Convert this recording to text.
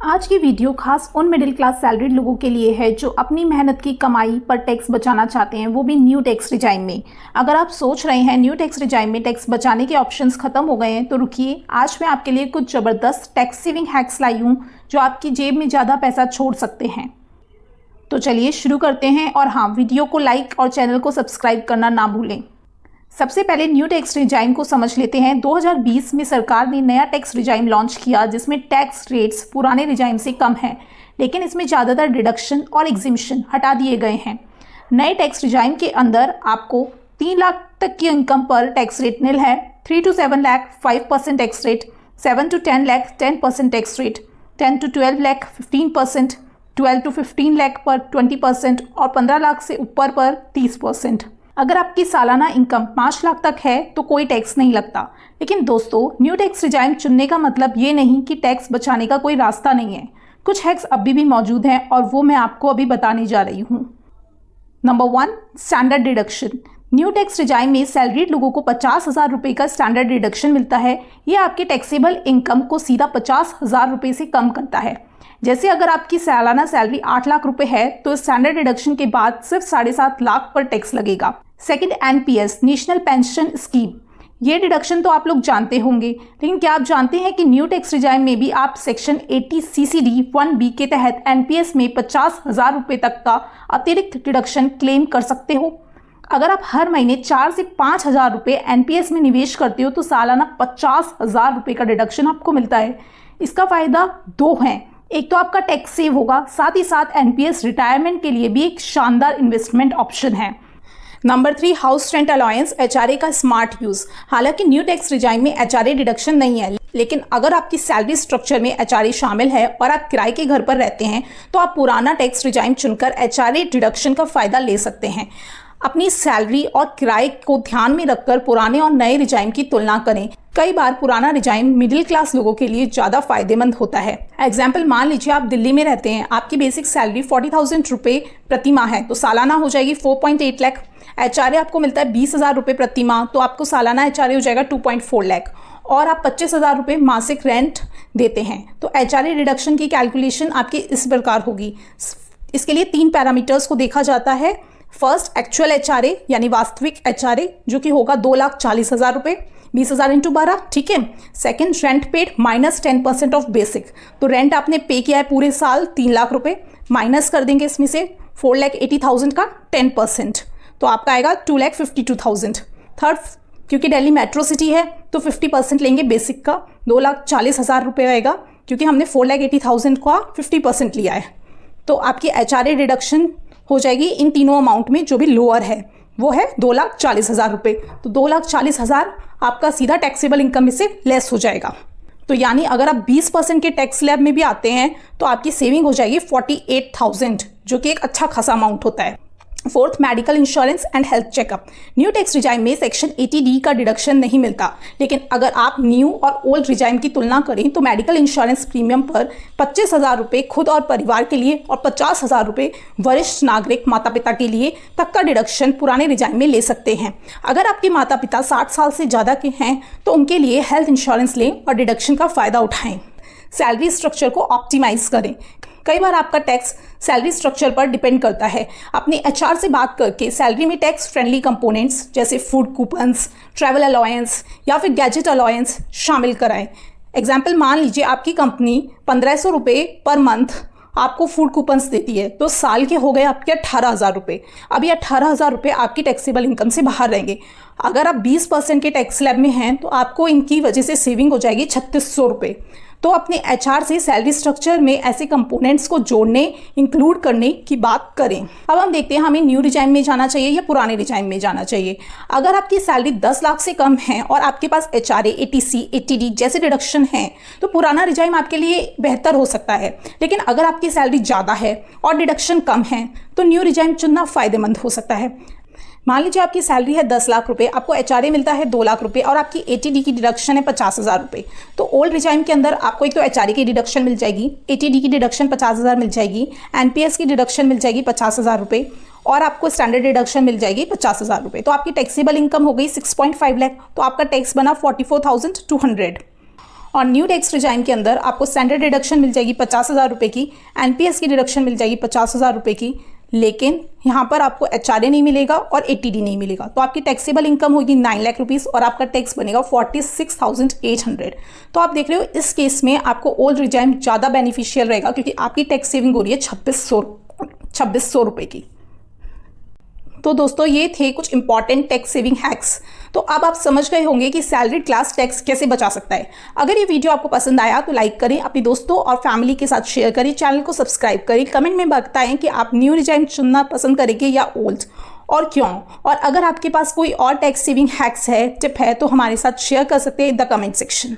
आज की वीडियो खास उन मिडिल क्लास सैलरीड लोगों के लिए है जो अपनी मेहनत की कमाई पर टैक्स बचाना चाहते हैं, वो भी न्यू टैक्स रिजाइम में। अगर आप सोच रहे हैं न्यू टैक्स रिजाइम में टैक्स बचाने के ऑप्शंस खत्म हो गए हैं तो रुकिए, आज मैं आपके लिए कुछ ज़बरदस्त टैक्स सेविंग हैक्स लाई हूँ जो आपकी जेब में ज़्यादा पैसा छोड़ सकते हैं। तो चलिए शुरू करते हैं। और हाँ, वीडियो को लाइक और चैनल को सब्सक्राइब करना ना भूलें। सबसे पहले न्यू टैक्स रिजाइम को समझ लेते हैं। 2020 में सरकार ने नया टैक्स रिजाइम लॉन्च किया जिसमें टैक्स रेट्स पुराने रिजाइम से कम हैं, लेकिन इसमें ज़्यादातर डिडक्शन और एग्जिम्पशन हटा दिए गए हैं। नए टैक्स रिजाइम के अंदर आपको 3 लाख तक की इनकम पर टैक्स रेट निल है, 3 to 7 lakh 5% tax rate, 7 to 10 lakh 10% tax rate, 10 to 12 lakh 15%, 12 to 15 lakh पर 20% और 15 लाख से ऊपर पर 30%। अगर आपकी सालाना इनकम 5 लाख तक है तो कोई टैक्स नहीं लगता। लेकिन दोस्तों, न्यू टैक्स रिजाइम चुनने का मतलब ये नहीं कि टैक्स बचाने का कोई रास्ता नहीं है। कुछ हैक्स अभी भी मौजूद हैं और वो मैं आपको अभी बताने जा रही हूँ। Number 1, standard deduction. New tax regime में सैलरीड लोगों को 50,000 रुपये का स्टैंडर्ड डिडक्शन मिलता है। ये आपके टैक्सेबल इनकम को सीधा 50,000 रुपये से कम करता है। जैसे अगर आपकी सालाना सैलरी 8 लाख रुपए है तो स्टैंडर्ड डिडक्शन के बाद सिर्फ 7.5 लाख पर टैक्स लगेगा। Second, NPS, national pension scheme. ये डिडक्शन तो आप लोग जानते होंगे, लेकिन क्या आप जानते हैं कि न्यू टैक्स रिजाइम में भी आप सेक्शन 80 CCD 1B के तहत एनपीएस में 50,000 रुपये तक का अतिरिक्त डिडक्शन क्लेम कर सकते हो। अगर आप हर महीने 4 से 5,000 रुपये एनपीएस में निवेश करते हो तो सालाना 50,000 रुपये का डिडक्शन आपको मिलता है। इसका फायदा 2 हैं। एक तो आपका टैक्स सेव होगा, साथ ही साथ एनपीएस रिटायरमेंट के लिए भी एक शानदार इन्वेस्टमेंट ऑप्शन है। Number 3, house rent allowance, HRA का स्मार्ट यूज। हालांकि न्यू टैक्स रिजाइम में एचआरए डिडक्शन नहीं है, लेकिन अगर आपकी सैलरी स्ट्रक्चर में एचआरए शामिल है और आप किराए के घर पर रहते हैं तो आप पुराना टैक्स रिजाइम चुनकर एचआरए डिडक्शन का फायदा ले सकते हैं। अपनी सैलरी और किराए को ध्यान में रखकर पुराने और नए रिजाइम की तुलना करें। कई बार पुराना रिजाइम मिडिल क्लास लोगों के लिए ज़्यादा फायदेमंद होता है। एग्जाम्पल, मान लीजिए आप दिल्ली में रहते हैं, आपकी बेसिक सैलरी 40,000 रुपये प्रति माह है तो सालाना हो जाएगी 4.8 लाख। एचआरए आपको मिलता है 20,000 रुपये प्रति माह तो आपको सालाना एचआरए हो जाएगा 2.4 लाख। और आप 25,000 रुपये मासिक रेंट देते हैं तो एचआरए रिडक्शन की कैलकुलेशन आपकी इस प्रकार होगी। इसके लिए 3 पैरामीटर्स को देखा जाता है। फर्स्ट, एक्चुअल एचआरए यानी वास्तविक एचआरए जो कि होगा 2,40,000 रुपये, 20,000 × 12, ठीक है। Second, rent paid minus 10% of basic, तो रेंट आपने पे किया है पूरे साल 3 लाख रुपये, माइनस कर देंगे इसमें से 4,80,000 का 10%, तो आपका आएगा 2,52,000। थर्ड, क्योंकि दिल्ली मेट्रो सिटी है तो 50% लेंगे बेसिक का, 2,40,000 रुपये आएगा क्योंकि हमने 4,80,000 का 50% लिया है। तो आपकी एचआरए रिडक्शन हो जाएगी इन तीनों अमाउंट में, जो भी लोअर है वो है 2,40,000 रुपये। तो 2,40,000 आपका सीधा टैक्सेबल इनकम में से लेस हो जाएगा। तो यानी अगर आप 20% के टैक्स स्लैब में भी आते हैं तो आपकी सेविंग हो जाएगी 48,000, जो कि एक अच्छा खासा अमाउंट होता है। Fourth, medical insurance and health checkup. New tax regime में सेक्शन 80D का डिडक्शन नहीं मिलता, लेकिन अगर आप न्यू और ओल्ड रिजाइम की तुलना करें तो मेडिकल इंश्योरेंस प्रीमियम पर 25,000 रुपये खुद और परिवार के लिए और 50,000 रुपये वरिष्ठ नागरिक माता पिता के लिए तक का डिडक्शन पुराने रिजाइम में ले सकते हैं। अगर आपके माता पिता 60 साल से ज़्यादा के हैं तो उनके लिए हेल्थ इंश्योरेंस लें और डिडक्शन का फ़ायदा उठाएं। सैलरी स्ट्रक्चर को ऑप्टिमाइज करें। कई बार आपका टैक्स सैलरी स्ट्रक्चर पर डिपेंड करता है। अपने एचआर से बात करके सैलरी में टैक्स फ्रेंडली कंपोनेंट्स जैसे फूड कूपन्स, ट्रैवल अलाउंस या फिर गैजेट अलाउंस शामिल कराएं। एग्जाम्पल, मान लीजिए आपकी कंपनी 1,500 रुपये पर मंथ आपको फूड कूपन्स देती है तो साल के हो गए आपके 18,000 रुपये। अब ये 18,000 रुपये आपकी टैक्सेबल इनकम से बाहर रहेंगे। अगर आप 20% के टैक्स स्लैब में हैं तो आपको इनकी वजह से सेविंग हो जाएगी 3,600 रुपये। तो अपने एचआर से सैलरी स्ट्रक्चर में ऐसे कंपोनेंट्स को जोड़ने, इंक्लूड करने की बात करें। अब हम देखते हैं हमें न्यू रिजाइम में जाना चाहिए या पुराने रिजाइम में जाना चाहिए। अगर आपकी सैलरी 10 लाख से कम है और आपके पास एचआरए, एटीसी, एटीडी जैसे डिडक्शन हैं तो पुराना रिजाइम आपके लिए बेहतर हो सकता है। लेकिन अगर आपकी सैलरी ज़्यादा है और डिडक्शन कम है तो न्यू रिजाइम चुनना फ़ायदेमंद हो सकता है। मान लीजिए आपकी सैलरी है 10 लाख रुपए, आपको एचआरए मिलता है 2 लाख रुपए और आपकी एटीडी की डिडक्शन है 50,000 रुपये। तो ओल्ड रिजाइम के अंदर आपको एक तो एचआरए की डिडक्शन मिल जाएगी, एटीडी की डिडक्शन 50,000 मिल जाएगी, एनपीएस की डिडक्शन मिल जाएगी 50,000 रुपये और आपको स्टैंडर्ड डिडक्शन मिल जाएगी 50,000 रुपये। तो आपकी टैक्सेबल इनकम हो गई 6.5 लाख, तो आपका टैक्स बना 44,200। और न्यू टैक्स रिजाइम के अंदर आपको स्टैंडर्ड डिडक्शन मिल जाएगी 50,000 रुपये की, एनपीएस की डिडक्शन मिल जाएगी 50,000 रुपये की, लेकिन यहाँ पर आपको एचआरए नहीं मिलेगा और एटीडी नहीं मिलेगा। तो आपकी टैक्सेबल इनकम होगी 9 लाख रुपीज़ और आपका टैक्स बनेगा 46,800। तो आप देख रहे हो इस केस में आपको ओल्ड रिजाइम ज़्यादा बेनिफिशियल रहेगा क्योंकि आपकी टैक्स सेविंग हो रही है 2600 रुपये की। तो दोस्तों ये थे कुछ इंपॉर्टेंट टैक्स सेविंग हैक्स। तो अब आप समझ गए होंगे कि सैलरीड क्लास टैक्स कैसे बचा सकता है। अगर ये वीडियो आपको पसंद आया तो लाइक करें, अपने दोस्तों और फैमिली के साथ शेयर करें, चैनल को सब्सक्राइब करें, कमेंट में बताएं कि आप न्यू रिजाइम चुनना पसंद करेंगे या ओल्ड और क्यों। और अगर आपके पास कोई और टैक्स सेविंग हैक्स है, टिप है, तो हमारे साथ शेयर कर सकते हैं इन द कमेंट सेक्शन।